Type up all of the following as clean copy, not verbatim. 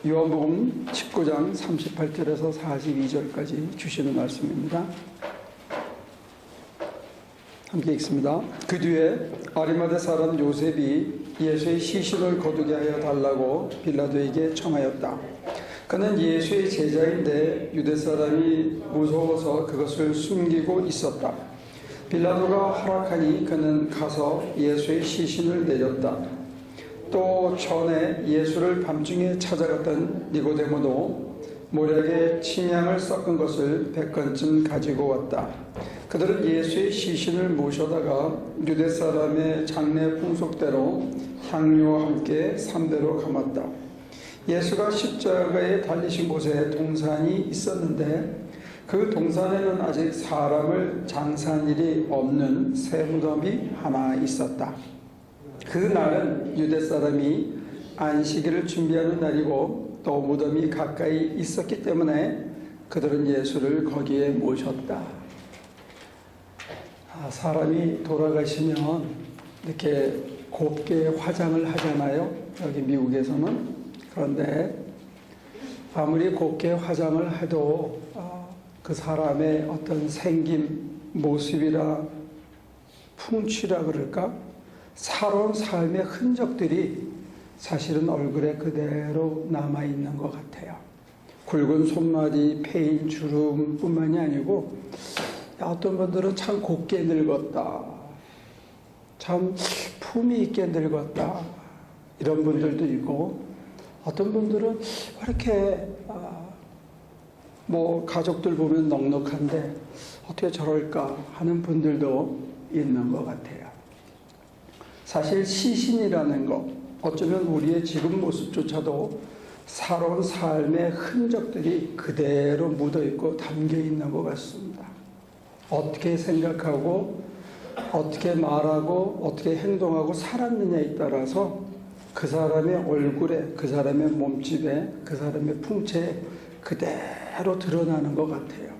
요한복음 19장 38절에서 42절까지 주시는 말씀입니다. 함께 읽습니다. 그 뒤에 아리마대 사람 요셉이 예수의 시신을 거두게 하여 달라고 빌라도에게 청하였다. 그는 예수의 제자인데 유대 사람이 무서워서 그것을 숨기고 있었다. 빌라도가 허락하니 그는 가서 예수의 시신을 내렸다. 또 전에 예수를 밤중에 찾아갔던 니고데모도 모략에 침향을 섞은 것을 100건쯤 가지고 왔다. 그들은 예수의 시신을 모셔다가 유대 사람의 장례 풍속대로 향료와 함께 3대로 감았다. 예수가 십자가에 달리신 곳에 동산이 있었는데 그 동산에는 아직 사람을 장사한 일이 없는 새 무덤이 하나 있었다. 그 날은 유대 사람이 안식일을 준비하는 날이고 또 무덤이 가까이 있었기 때문에 그들은 예수를 거기에 모셨다. 사람이 돌아가시면 이렇게 곱게 화장을 하잖아요. 여기 미국에서는. 그런데 아무리 곱게 화장을 해도 그 사람의 어떤 생김, 모습이라 풍취라 그럴까? 살아온 삶의 흔적들이 사실은 얼굴에 그대로 남아있는 것 같아요. 굵은 손마디, 패인 주름뿐만이 아니고 어떤 분들은 참 곱게 늙었다. 참 품이 있게 늙었다. 이런 분들도 있고 어떤 분들은 이렇게 가족들 보면 넉넉한데 어떻게 저럴까 하는 분들도 있는 것 같아요. 사실 시신이라는 것, 어쩌면 우리의 지금 모습조차도 살아온 삶의 흔적들이 그대로 묻어있고 담겨있는 것 같습니다. 어떻게 생각하고 어떻게 말하고 어떻게 행동하고 살았느냐에 따라서 그 사람의 얼굴에, 그 사람의 몸집에, 그 사람의 풍채에 그대로 드러나는 것 같아요.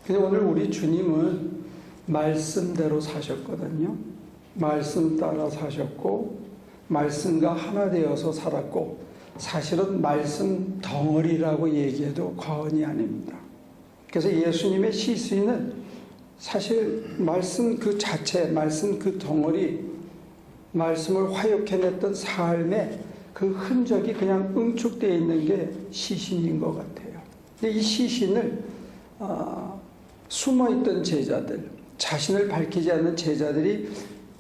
근데 오늘 우리 주님은 말씀대로 사셨거든요. 말씀 따라 사셨고 말씀과 하나 되어서 살았고 사실은 말씀 덩어리라고 얘기해도 과언이 아닙니다. 그래서 예수님의 시신은 사실 말씀 그 자체, 말씀 그 덩어리, 말씀을 화역해냈던 삶의 그 흔적이 그냥 응축되어 있는 게 시신인 것 같아요. 근데 이 시신을 숨어있던 제자들, 자신을 밝히지 않는 제자들이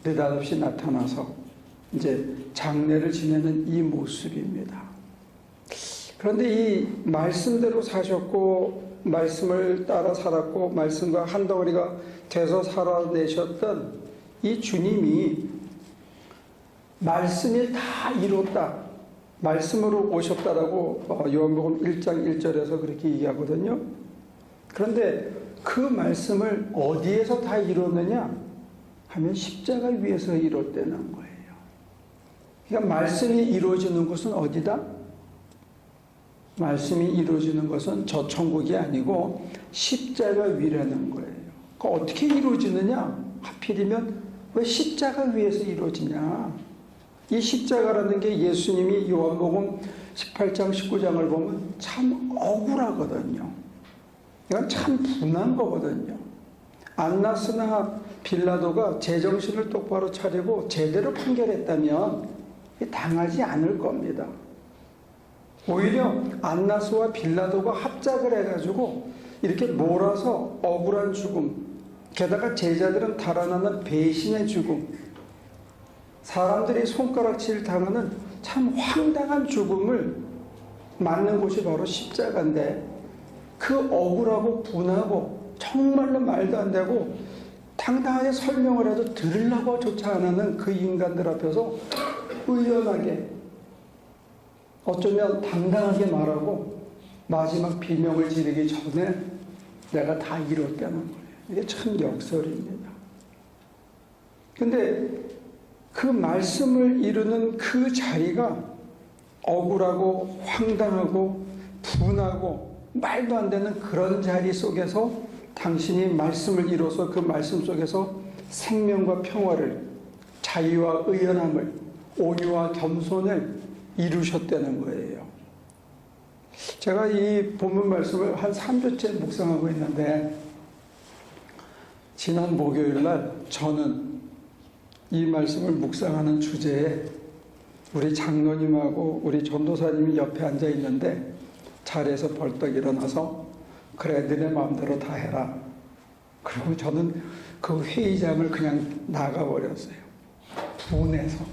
느닷없이 나타나서 이제 장례를 지내는 이 모습입니다. 그런데 이 말씀대로 사셨고 말씀을 따라 살았고 말씀과 한 덩어리가 돼서 살아내셨던 이 주님이 말씀이 다 이뤘다. 말씀으로 오셨다라고 요한복음 1장 1절에서 그렇게 얘기하거든요. 그런데 그 말씀을 어디에서 다 이뤘느냐 하면 십자가 위에서 이뤘다는 거예요. 그러니까 말씀이 이루어지는 곳은 어디다? 말씀이 이루어지는 것은 저 천국이 아니고 십자가 위라는 거예요. 그 어떻게 이루어지느냐? 하필이면 왜 십자가 위에서 이루어지냐? 이 십자가라는 게 예수님이 요한복음 18장 19장을 보면 참 억울하거든요. 이건 참 분한 거거든요. 안나스나 빌라도가 제정신을 똑바로 차리고 제대로 판결했다면 당하지 않을 겁니다. 오히려 안나스와 빌라도가 합작을 해가지고 이렇게 몰아서 억울한 죽음, 게다가 제자들은 달아나는 배신의 죽음, 사람들이 손가락질 당하는 참 황당한 죽음을 맞는 곳이 바로 십자가인데 그 억울하고 분하고 정말로 말도 안 되고 당당하게 설명을 해도 들으려고 조차 안 하는 그 인간들 앞에서 의연하게 어쩌면 당당하게 말하고 마지막 비명을 지르기 전에 내가 다 이뤘다는 거예요. 이게 참 역설입니다. 근데 그 말씀을 이루는 그 자리가 억울하고 황당하고 분하고 말도 안 되는 그런 자리 속에서 당신이 말씀을 이뤄서 그 말씀 속에서 생명과 평화를, 자유와 의연함을, 온유와 겸손을 이루셨다는 거예요. 제가 이 본문 말씀을 한 3주째 묵상하고 있는데 지난 목요일 날 저는 이 말씀을 묵상하는 주제에 우리 장로님하고 우리 전도사님이 옆에 앉아 있는데 자리에서 벌떡 일어나서 그래 너네 마음대로 다 해라. 그리고 저는 그 회의장을 그냥 나가버렸어요. 분해서.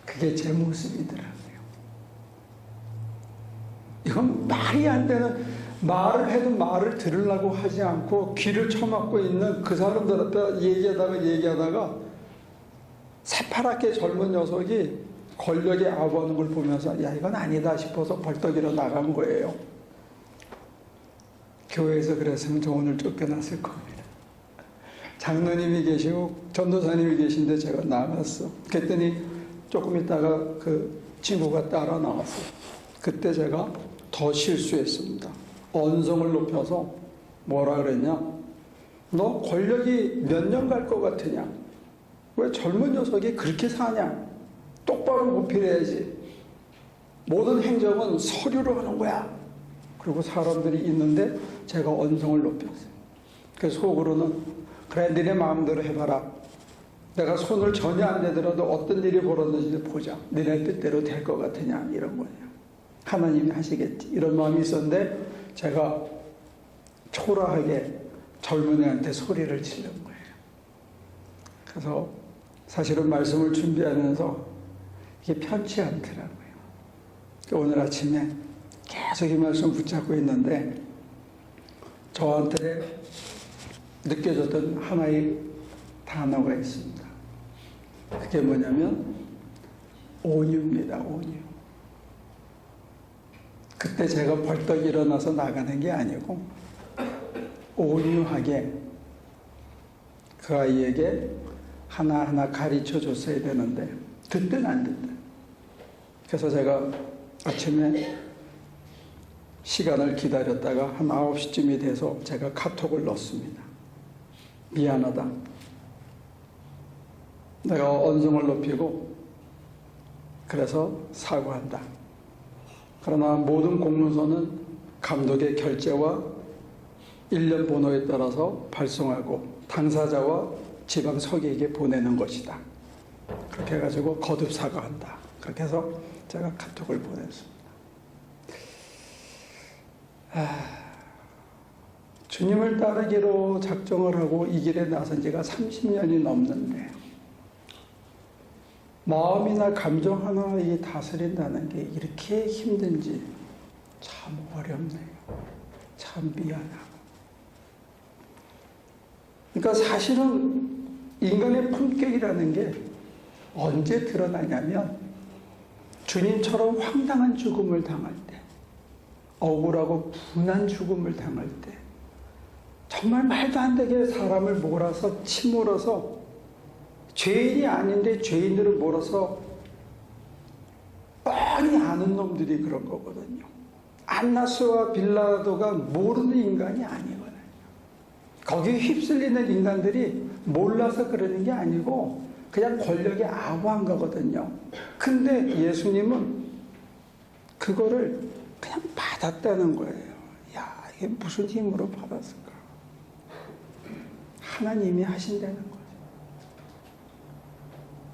그게 제 모습이더라고요. 이건 말이 안 되는, 말을 해도 말을 들으려고 하지 않고 귀를 쳐막고 있는 그 사람들 앞에 얘기하다가 새파랗게 젊은 녀석이 권력에 아부하는 걸 보면서 야 이건 아니다 싶어서 벌떡 일어 나간 거예요. 교회에서 그랬으면 저 오늘 쫓겨났을 겁니다. 장로님이 계시고 전도사님이 계신데 제가 나갔어. 그랬더니 조금 있다가 그 친구가 따라 나왔어요. 그때 제가 더 실수했습니다. 언성을 높여서 뭐라 그랬냐? 너 권력이 몇 년 갈 것 같으냐? 왜 젊은 녀석이 그렇게 사냐? 똑바로 모필해야지. 모든 행정은 서류로 하는 거야. 그리고 사람들이 있는데 제가 언성을 높였어요. 그래서 속으로는 그래 니네 마음대로 해봐라. 내가 손을 전혀 안 내더라도 어떤 일이 벌어졌는지 보자. 니네 뜻대로 될 것 같으냐 이런 거예요. 하나님이 하시겠지 이런 마음이 있었는데 제가 초라하게 젊은 애한테 소리를 지른 거예요. 그래서 사실은 말씀을 준비하면서 이게 편치 않더라고요. 오늘 아침에 계속 이 말씀 붙잡고 있는데 저한테 느껴졌던 하나의 단어가 있습니다. 그게 뭐냐면 온유입니다. 온유. 그때 제가 벌떡 일어나서 나가는 게 아니고 온유하게 그 아이에게 하나하나 가르쳐 줬어야 되는데 듣든 안 듣든. 그래서 제가 아침에 시간을 기다렸다가 한 9시쯤이 돼서 제가 카톡을 넣었습니다. 미안하다. 내가 언성을 높이고 그래서 사과한다. 그러나 모든 공문서는 감독의 결재와 일련 번호에 따라서 발송하고 당사자와 지방 서기에게 보내는 것이다. 그렇게 해가지고 거듭 사과한다. 그렇게 해서 제가 카톡을 보냈습니다. 주님을 따르기로 작정을 하고 이 길에 나선 지가 30년이 넘는데 마음이나 감정 하나에 다스린다는 게 이렇게 힘든지 참 어렵네요. 참 미안하고. 그러니까 사실은 인간의 품격이라는 게 언제 드러나냐면 주님처럼 황당한 죽음을 당할 때, 억울하고 분한 죽음을 당할 때, 정말 말도 안 되게 사람을 몰아서 치몰아서 죄인이 아닌데 죄인들을 몰아서 뻔히 아는 놈들이 그런 거거든요. 안나스와 빌라도가 모르는 인간이 아니거든요. 거기에 휩쓸리는 인간들이 몰라서 그러는 게 아니고 그냥 권력에 아부한 거거든요. 근데 예수님은 그거를 그냥 받았다는 거예요. 야, 이게 무슨 힘으로 받았을까? 하나님이 하신다는 거죠.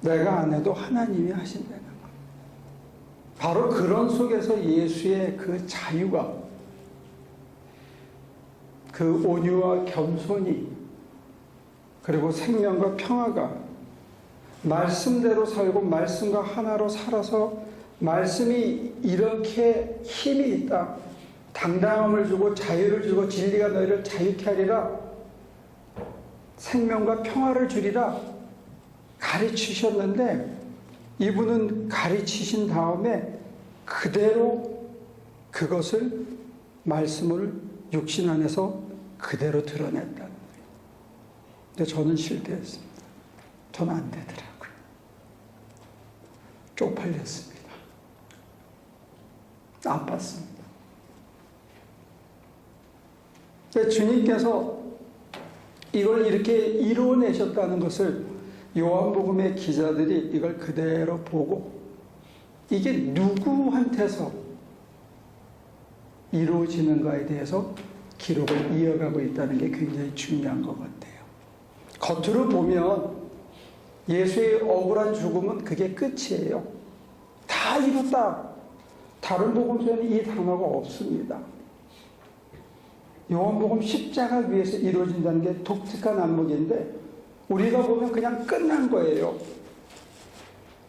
내가 안 해도 하나님이 하신다는 거예요. 바로 그런 속에서 예수의 그 자유가, 그 온유와 겸손이, 그리고 생명과 평화가 말씀대로 살고 말씀과 하나로 살아서 말씀이 이렇게 힘이 있다. 당당함을 주고 자유를 주고 진리가 너희를 자유케 하리라. 생명과 평화를 주리라. 가르치셨는데 이분은 가르치신 다음에 그대로 그것을 말씀을 육신 안에서 그대로 드러냈다는 거예요. 근데 저는 실패했습니다. 저는 안 되더라고요. 쪽팔렸습니다. 아팠습니다. 근데 주님께서 이걸 이렇게 이루어내셨다는 것을 요한복음의 기자들이 이걸 그대로 보고 이게 누구한테서 이루어지는가에 대해서 기록을 이어가고 있다는 게 굉장히 중요한 것 같아요. 겉으로 보면 예수의 억울한 죽음은 그게 끝이에요. 다 이뤘다. 다른 복음서에는 이 단어가 없습니다. 요한복음 십자가 위에서 이루어진다는 게 독특한 안목인데 우리가 보면 그냥 끝난 거예요.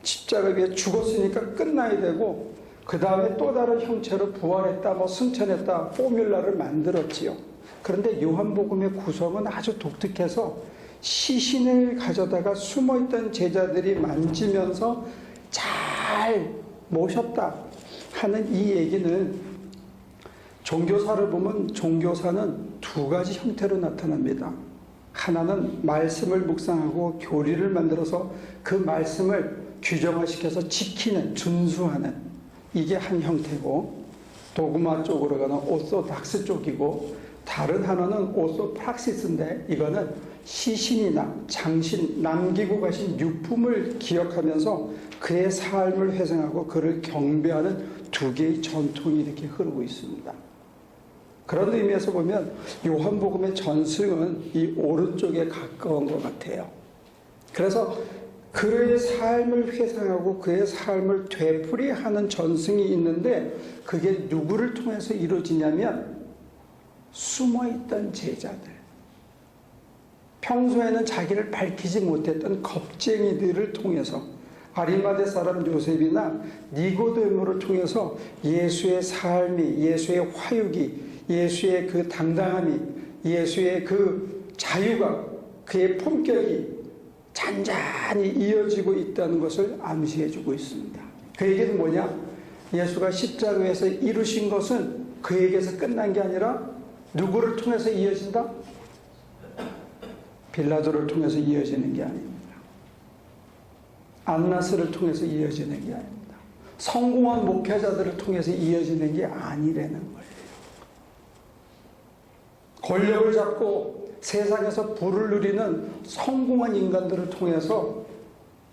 십자가 위에 죽었으니까 끝나야 되고 그 다음에 또 다른 형체로 부활했다, 승천했다, 포뮬라를 만들었지요. 그런데 요한복음의 구성은 아주 독특해서 시신을 가져다가 숨어있던 제자들이 만지면서 잘 모셨다 하는 이 얘기는 종교사를 보면 종교사는 두 가지 형태로 나타납니다. 하나는 말씀을 묵상하고 교리를 만들어서 그 말씀을 규정화시켜서 지키는, 준수하는 이게 한 형태고, 도그마 쪽으로 가는 오소닥스 쪽이고, 다른 하나는 오소프락시스인데 이거는 시신이나 장신, 남기고 가신 유품을 기억하면서 그의 삶을 회상하고 그를 경배하는 두 개의 전통이 이렇게 흐르고 있습니다. 그런 의미에서 보면 요한복음의 전승은 이 오른쪽에 가까운 것 같아요. 그래서 그의 삶을 회상하고 그의 삶을 되풀이하는 전승이 있는데 그게 누구를 통해서 이루어지냐면 숨어있던 제자들, 평소에는 자기를 밝히지 못했던 겁쟁이들을 통해서 아리마대 사람 요셉이나 니고데모를 통해서 예수의 삶이, 예수의 화육이, 예수의 그 당당함이, 예수의 그 자유가, 그의 품격이 잔잔히 이어지고 있다는 것을 암시해주고 있습니다. 그 얘기는 뭐냐? 예수가 십자가에서 이루신 것은 그에게서 끝난 게 아니라 누구를 통해서 이어진다? 빌라도를 통해서 이어지는 게 아닙니다. 안나스를 통해서 이어지는 게 아닙니다. 성공한 목회자들을 통해서 이어지는 게 아니라는 거예요. 권력을 잡고 세상에서 부를 누리는 성공한 인간들을 통해서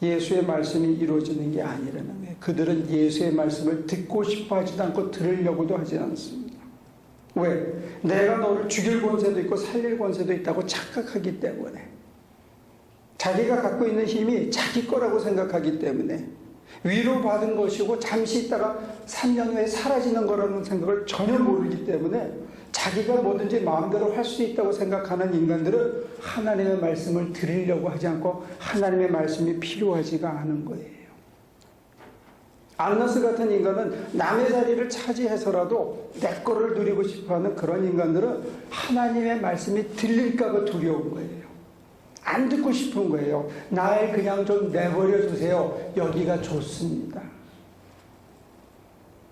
예수의 말씀이 이루어지는 게 아니라는 거예요. 그들은 예수의 말씀을 듣고 싶어 하지도 않고 들으려고도 하지 않습니다. 왜? 내가 너를 죽일 권세도 있고 살릴 권세도 있다고 착각하기 때문에, 자기가 갖고 있는 힘이 자기 거라고 생각하기 때문에, 위로받은 것이고 잠시 있다가 3년 후에 사라지는 거라는 생각을 전혀 모르기 때문에 자기가 뭐든지 마음대로 할 수 있다고 생각하는 인간들은 하나님의 말씀을 들으려고 하지 않고 하나님의 말씀이 필요하지가 않은 거예요. 안나스 같은 인간은 남의 자리를 차지해서라도 내 거를 누리고 싶어하는 그런 인간들은 하나님의 말씀이 들릴까 봐 두려운 거예요. 안 듣고 싶은 거예요. 날 그냥 좀 내버려 두세요. 여기가 좋습니다.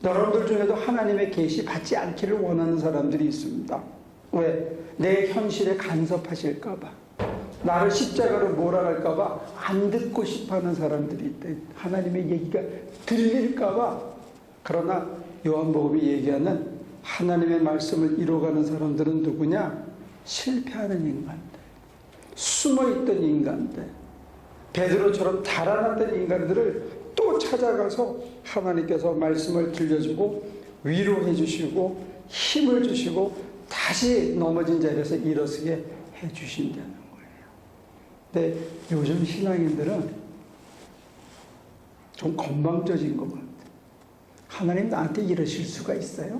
여러분들 중에도 하나님의 계시 받지 않기를 원하는 사람들이 있습니다. 왜? 내 현실에 간섭하실까 봐, 나를 십자가로 몰아갈까 봐 안 듣고 싶어하는 사람들이 있대. 하나님의 얘기가 들릴까 봐. 그러나 요한복음이 얘기하는 하나님의 말씀을 이뤄가는 사람들은 누구냐? 실패하는 인간들, 숨어있던 인간들, 베드로처럼 달아났던 인간들을 또 찾아가서 하나님께서 말씀을 들려주고 위로해 주시고 힘을 주시고 다시 넘어진 자리에서 일어서게 해 주신다는 거예요. 근데 요즘 신앙인들은 좀 건방져진 것 같아요. 하나님 나한테 이러실 수가 있어요?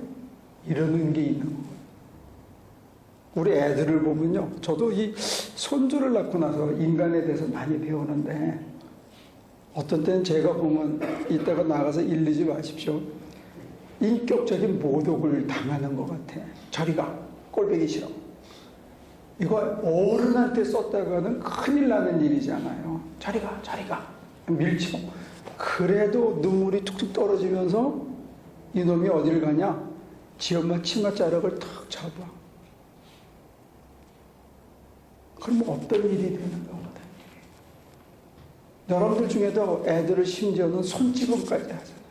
이러는 게 있는 거예요. 우리 애들을 보면요, 저도 이 손주를 낳고 나서 인간에 대해서 많이 배우는데 어떤 때는 제가 보면 이따가 나가서 일리지 마십시오. 인격적인 모독을 당하는 것 같아. 저리 가. 꼴보기 싫어. 이거 어른한테 썼다가는 큰일 나는 일이잖아요. 저리 가. 저리 가. 밀치고. 그래도 눈물이 툭툭 떨어지면서 이놈이 어딜 가냐? 지 엄마 치맛자락을 탁 잡아. 그럼 어떤 일이 되는가 보다. 여러분들 중에도 애들을 심지어는 손찌검까지 하잖아요.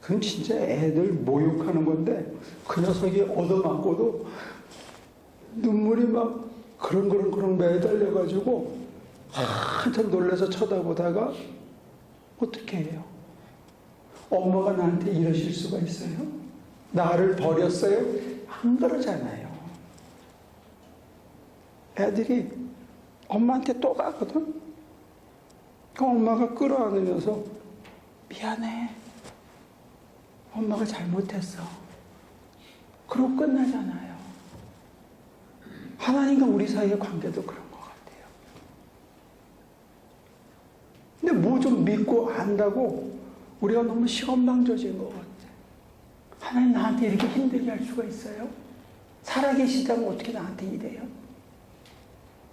그건 진짜 애들 모욕하는 건데 그 녀석이 얻어맞고도 눈물이 막 그렁그렁 매달려가지고 한참 놀라서 쳐다보다가 어떻게 해요? 엄마가 나한테 이러실 수가 있어요? 나를 버렸어요? 안 그러잖아요. 애들이 엄마한테 또 가거든? 그 엄마가 끌어안으면서 미안해. 엄마가 잘못했어. 그러고 끝나잖아요. 하나님과 우리 사이의 관계도 그런 것 같아요. 근데 뭐 좀 믿고 안다고 우리가 너무 시건방져진 것 같아요. 하나님 나한테 이렇게 힘들게 할 수가 있어요? 살아계시다면 어떻게 나한테 이래요?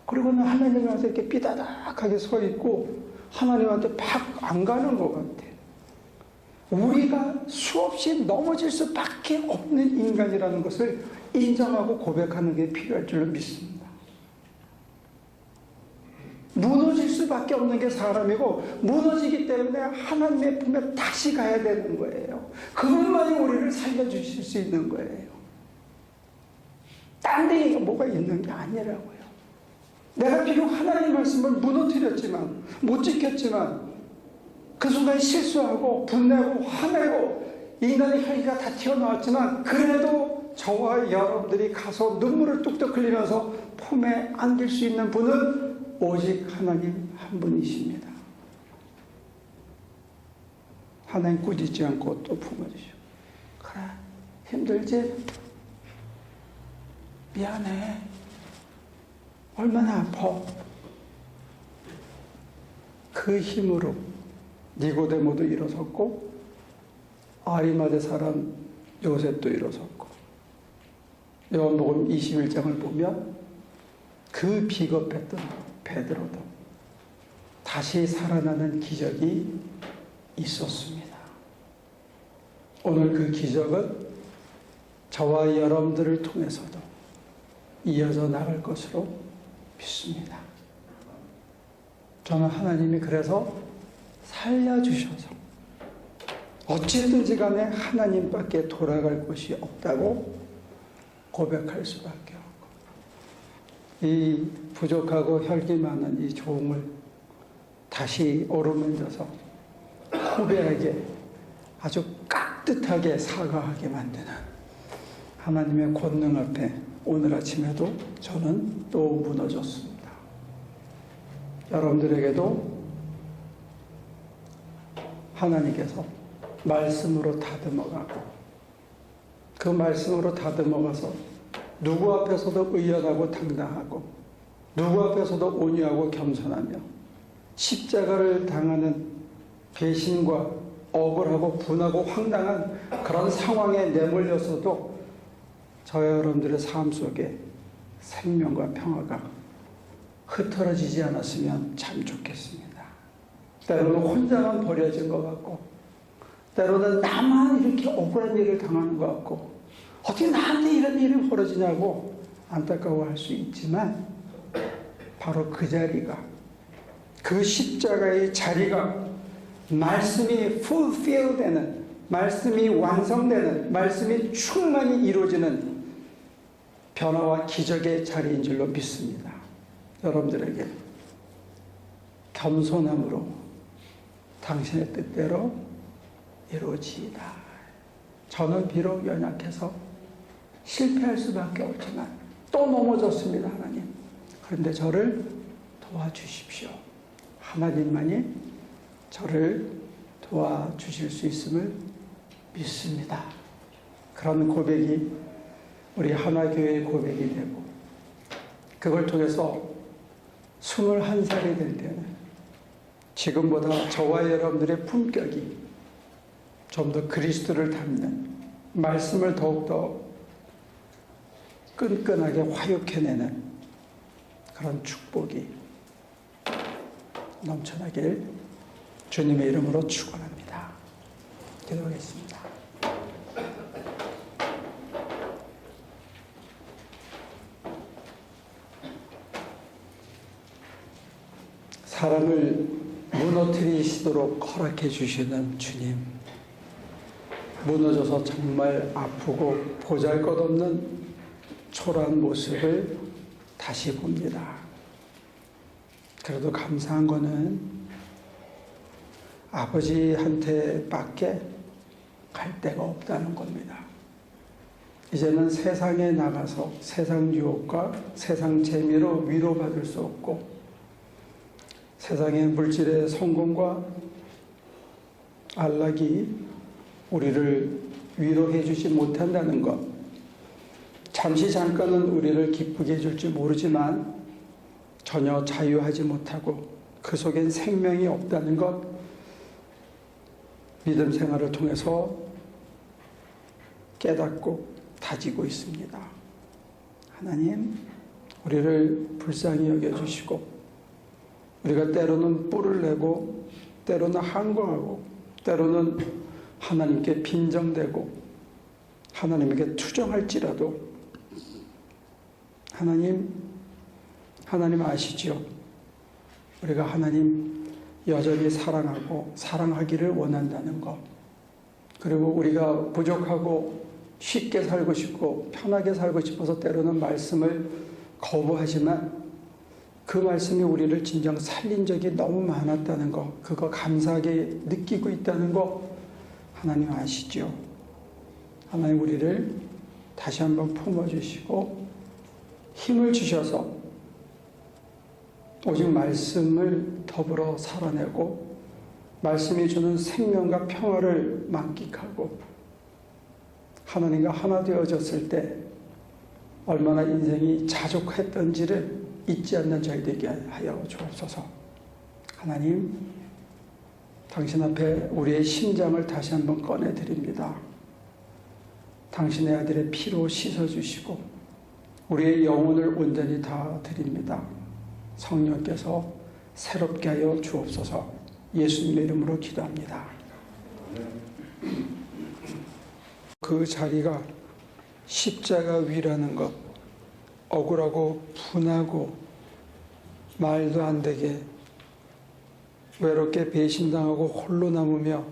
그리고는 하나님 앞에 이렇게 삐다닥하게 서 있고 하나님한테 팍 안 가는 것 같아요. 우리가 수없이 넘어질 수밖에 없는 인간이라는 것을 인정하고 고백하는 게 필요할 줄로 믿습니다. 무너질 수밖에 없는 게 사람이고 무너지기 때문에 하나님의 품에 다시 가야 되는 거예요. 그것만이 우리를 살려주실 수 있는 거예요. 딴 데 뭐가 있는 게 아니라고요. 내가 비록 하나님 말씀을 무너뜨렸지만 못 지켰지만 그 순간 실수하고 분내고 화내고 인간의 혈기가 다 튀어나왔지만 그래도 저와 여러분들이 가서 눈물을 뚝뚝 흘리면서 품에 안길 수 있는 분은 오직 하나님 한 분이십니다. 하나님 꾸짖지 않고 또 품어주시고 그래 힘들지? 미안해. 얼마나 아파. 그 힘으로 니고데모도 일어섰고 아리마대 사람 요셉도 일어섰고 요한복음 21장을 보면 그 비겁했던 베드로도 다시 살아나는 기적이 있었습니다. 오늘 그 기적은 저와 여러분들을 통해서도 이어져 나갈 것으로 믿습니다. 저는 하나님이 그래서 살려주셔서 어찌든지 간에 하나님밖에 돌아갈 곳이 없다고 고백할 수밖에 없고 이 부족하고 혈기 많은 이 종을 다시 오르면져서 후배에게 아주 깍듯하게 사과하게 만드는 하나님의 권능 앞에 오늘 아침에도 저는 또 무너졌습니다. 여러분들에게도 하나님께서 말씀으로 다듬어가고 그 말씀으로 다듬어가서 누구 앞에서도 의연하고 당당하고 누구 앞에서도 온유하고 겸손하며 십자가를 당하는 배신과 억울하고 분하고 황당한 그런 상황에 내몰려서도 저와 여러분들의 삶 속에 생명과 평화가 흐트러지지 않았으면 참 좋겠습니다. 때로는 혼자만 버려진 것 같고 때로는 나만 이렇게 억울한 일을 당하는 것 같고 어떻게 나한테 이런 일이 벌어지냐고 안타까워할 수 있지만 바로 그 자리가 그 십자가의 자리가 말씀이 fulfill 되는 말씀이 완성되는 말씀이 충만히 이루어지는 변화와 기적의 자리인 줄로 믿습니다. 여러분들에게 겸손함으로 당신의 뜻대로 이루어지이다. 저는 비록 연약해서 실패할 수밖에 없지만 또 넘어졌습니다. 하나님. 그런데 저를 도와주십시오. 하나님만이 저를 도와주실 수 있음을 믿습니다. 그런 고백이 우리 하나교회의 고백이 되고 그걸 통해서 21살이 될 때는 지금보다 저와 여러분들의 품격이 좀 더 그리스도를 닮는 말씀을 더욱더 끈끈하게 화육해내는 그런 축복이 넘쳐나길 주님의 이름으로 축원합니다. 기도하겠습니다. 사람을 무너뜨리시도록 허락해 주시는 주님, 무너져서 정말 아프고 보잘것없는 초라한 모습을 다시 봅니다. 그래도 감사한 거는 아버지한테 밖에 갈 데가 없다는 겁니다. 이제는 세상에 나가서 세상 유혹과 세상 재미로 위로받을 수 없고 세상의 물질의 성공과 안락이 우리를 위로해 주지 못한다는 것, 잠시 잠깐은 우리를 기쁘게 해줄지 모르지만 전혀 자유하지 못하고 그 속엔 생명이 없다는 것, 믿음 생활을 통해서 깨닫고 다지고 있습니다. 하나님, 우리를 불쌍히 여겨주시고 우리가 때로는 뿔을 내고 때로는 항거하고 때로는 하나님께 빈정대고 하나님에게 투정할지라도 하나님 아시죠? 우리가 하나님 여전히 사랑하고 사랑하기를 원한다는 것, 그리고 우리가 부족하고 쉽게 살고 싶고 편하게 살고 싶어서 때로는 말씀을 거부하지만 그 말씀이 우리를 진정 살린 적이 너무 많았다는 것, 그거 감사하게 느끼고 있다는 것 하나님 아시죠? 하나님 우리를 다시 한번 품어주시고 힘을 주셔서 오직 말씀을 더불어 살아내고 말씀이 주는 생명과 평화를 만끽하고 하나님과 하나 되어졌을 때 얼마나 인생이 자족했던지를 잊지 않는 저희 되게 하여 주옵소서. 하나님, 당신 앞에 우리의 심장을 다시 한번 꺼내드립니다. 당신의 아들의 피로 씻어주시고 우리의 영혼을 온전히 다 드립니다. 성령께서 새롭게 하여 주옵소서. 예수님의 이름으로 기도합니다. 그 자리가 십자가 위라는 것, 억울하고 분하고 말도 안 되게 외롭게 배신당하고 홀로 남으며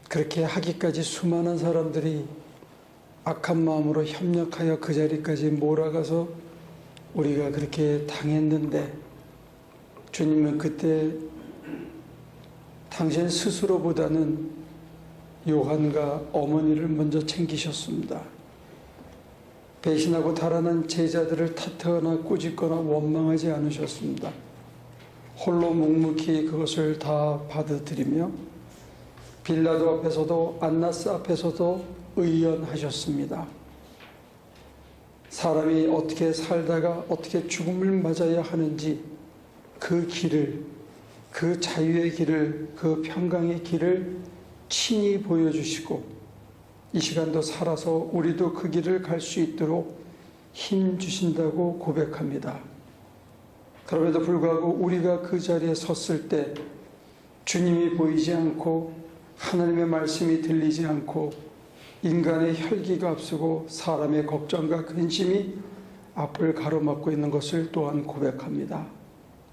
그렇게 하기까지 수많은 사람들이 악한 마음으로 협력하여 그 자리까지 몰아가서 우리가 그렇게 당했는데 주님은 그때 당신 스스로보다는 요한과 어머니를 먼저 챙기셨습니다. 배신하고 달아난 제자들을 탓하거나 꾸짖거나 원망하지 않으셨습니다. 홀로 묵묵히 그것을 다 받아들이며 빌라도 앞에서도 안나스 앞에서도 의연하셨습니다. 사람이 어떻게 살다가 어떻게 죽음을 맞아야 하는지 그 길을, 그 자유의 길을, 그 평강의 길을 친히 보여주시고 이 시간도 살아서 우리도 그 길을 갈 수 있도록 힘 주신다고 고백합니다. 그럼에도 불구하고 우리가 그 자리에 섰을 때 주님이 보이지 않고 하나님의 말씀이 들리지 않고 인간의 혈기가 앞서고 사람의 걱정과 근심이 앞을 가로막고 있는 것을 또한 고백합니다.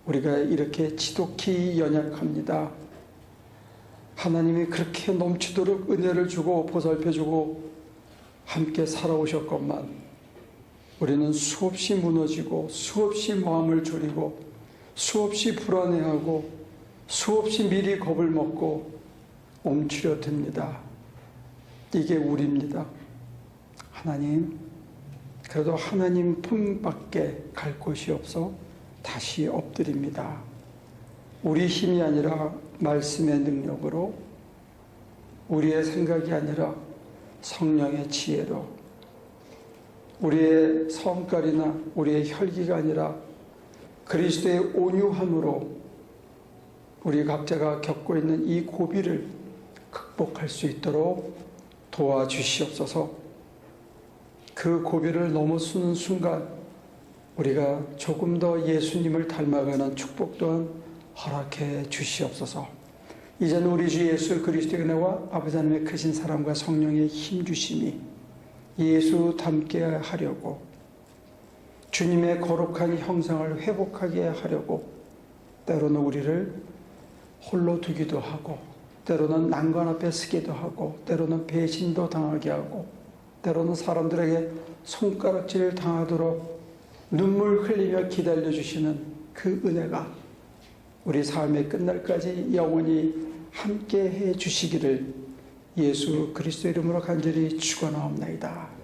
우리가 이렇게 지독히 연약합니다. 하나님이 그렇게 넘치도록 은혜를 주고 보살펴주고 함께 살아오셨건만 우리는 수없이 무너지고 수없이 마음을 졸이고 수없이 불안해하고 수없이 미리 겁을 먹고 움츠려 듭니다. 이게 우리입니다. 하나님, 그래도 하나님 품밖에 갈 곳이 없어 다시 엎드립니다. 우리 힘이 아니라 말씀의 능력으로, 우리의 생각이 아니라 성령의 지혜로, 우리의 성깔이나 우리의 혈기가 아니라 그리스도의 온유함으로 우리 각자가 겪고 있는 이 고비를 극복할 수 있도록 도와주시옵소서. 그 고비를 넘어서는 순간 우리가 조금 더 예수님을 닮아가는 축복 또한 허락해 주시옵소서. 이제는 우리 주 예수 그리스도의 은혜와 아버지 하나님의 크신 사랑과 성령의 힘주심이 예수 닮게 하려고, 주님의 거룩한 형상을 회복하게 하려고 때로는 우리를 홀로 두기도 하고, 때로는 난관 앞에 서기도 하고, 때로는 배신도 당하게 하고, 때로는 사람들에게 손가락질 당하도록 눈물 흘리며 기다려주시는 그 은혜가 우리 삶의 끝날까지 영원히 함께 해 주시기를 예수 그리스도 이름으로 간절히 축원하옵나이다.